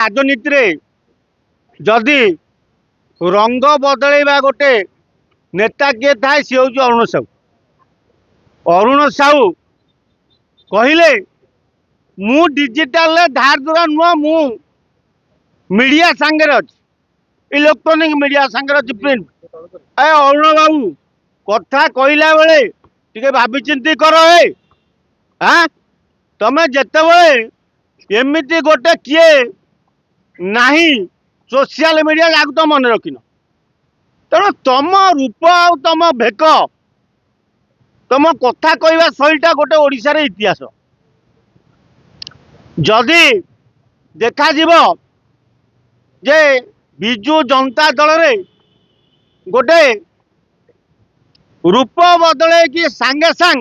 राजनीति रे जदि रंग बदलैवा गोटे नेता किए थाए सी हूँ अरुण साहू। अरुण साहू कहले मु डिजिटल धार दूर नुह मु मीडिया सांगे अच्छी इलेक्ट्रोनिक मीडिया सांगे अच्छी प्रिंट। अरुण बाबू कथा कहला बेले टिके भाभी चिंती कर। हाँ तमे जेते बेले एमिति गोटे किए नहीं सोशल मीडिया जाक तो मन रखिन तेणु तुम रूप आ तुम भेक तुम कथा कहवा शैलीटा गोटे ओडिशा रे इतिहास जदि देखा जे बिजु जनता दल रे गोटे रूप बदले कि सांगे सांग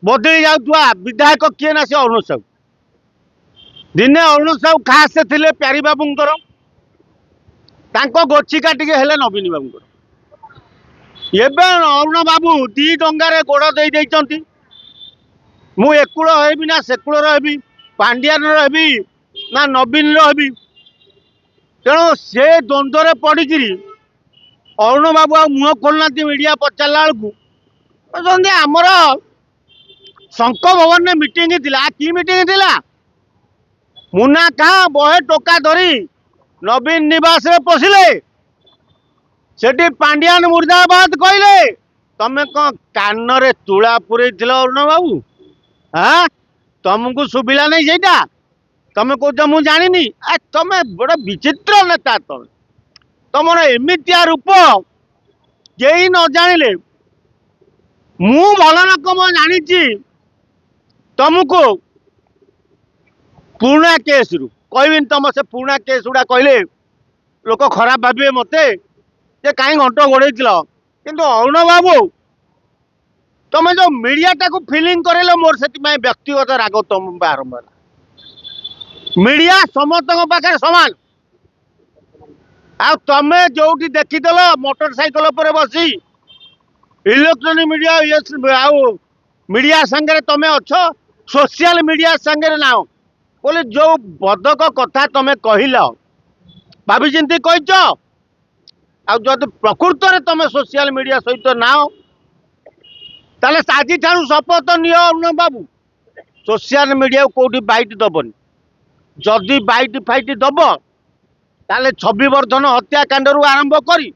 बदली जाउथुआ विधायक किए ना से अरुण साहू। दिने अरुण साहू खास थे प्यारी बाबूंकर गोचिका टिके हेले नवीन बाबूंकर एवं अरुण बाबू दी डंगारे गोड़ दे देइचंती। मु एकूल हेबी ना सेकूल रही पांडियान रही ना नवीन रही तेणु से द्वंद्व पड़िकी अरुण बाबू आ मुह खोलना मीडिया पचारा बेलू आमर शंख भवन में मीटिंग थिला कि मीटिंग थिला मुना कहा बहे टोका धरी नवीन निवास रे पशिले सेठी पांडियान मुर्दाबाद कहले तमे कौन कान रे तुला पुरे अरुण बाबू। हाँ तुमको सुविला नहीं सेटा तमे कह मु जानी तमे बड़ा विचित्र नेता तमे तुम एमितिया रूप कई न जानिले मु भल रकम जानी तुमको पुराणा केस रु कहबी तुम से पुराणा केस गुड़ा कहले लोक खराब भावे मते कहीं घंट घोड़े किंतु अरुण बाबू तुम जो मीडिया टाक फिलिंग करे मोर से व्यक्तिगत राग तुम आरंभ मीडिया समस्त पाखे सामान आ तमे जो देखीदेल मोटरसाइकल पर बसी इलेक्ट्रोनिक मीडिया आउ मीडिया संगे तमे अच्छ सोशल मीडिया संगे ना बोले जो बदक कथा तमे कहल भाभी चिंती कह जब प्रकृत में तमे सोशल मीडिया सहित ना ताले आज शपथ नियो अरुण बाबू सोशल मीडिया कौटी बाइट दबनी जदि बाइट फाइट दब ताले छवि वर्धन हत्याकांड रु आरंभ करी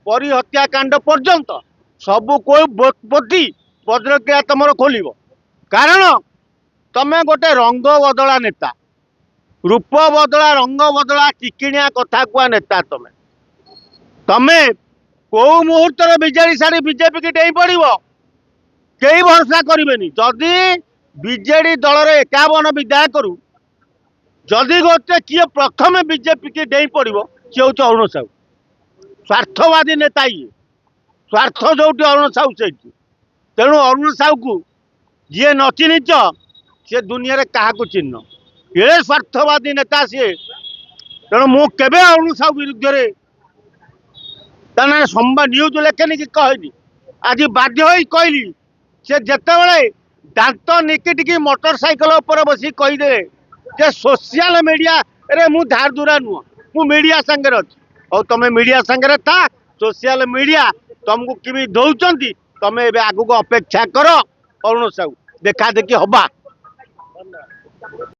परी हत्याकांड पर्यंत सबू को पोथी भद्रक्रिया तुम खोल कारण तमे गोटे रंग बदला नेता रूप बदला रंग बदला टिकिणिया कथा कुआ नेता तमे तमे कौ मुहूर्त बिजेडी सारी बीजेपी की डेई पड़ कई भरोसा करेनि जदि बीजेडी दल 51 विधायक रु जदि गोटे किए प्रथम बीजेपी की डेई पड़ सी हूँ अरुण साहू। स्वार्थवादी नेता ये स्वार्थ जो अरुण साहू से तेणु अरुण साहू को जी न चिन्हिच सी दुनिया क्या चिन्ह ये स्वार्थवादी नेता सी तेणु मुझे अरुण साहू विरुद्ध संवाद न्यूज लेखेनि कि कहनी आज बाध्य हो कहली से जिते दांत निकिटिकी मोटरसाइकल पर बसी कहीदे जे सोशल मीडिया रे मु धार दूरा नुह मु मीडिया संगे अच्छी और तुम मीडिया संगे था सोशल मीडिया तुमको किमी दौरान तुम आगू अपेक्षा कर अरुण साहू देखा देखी हवा।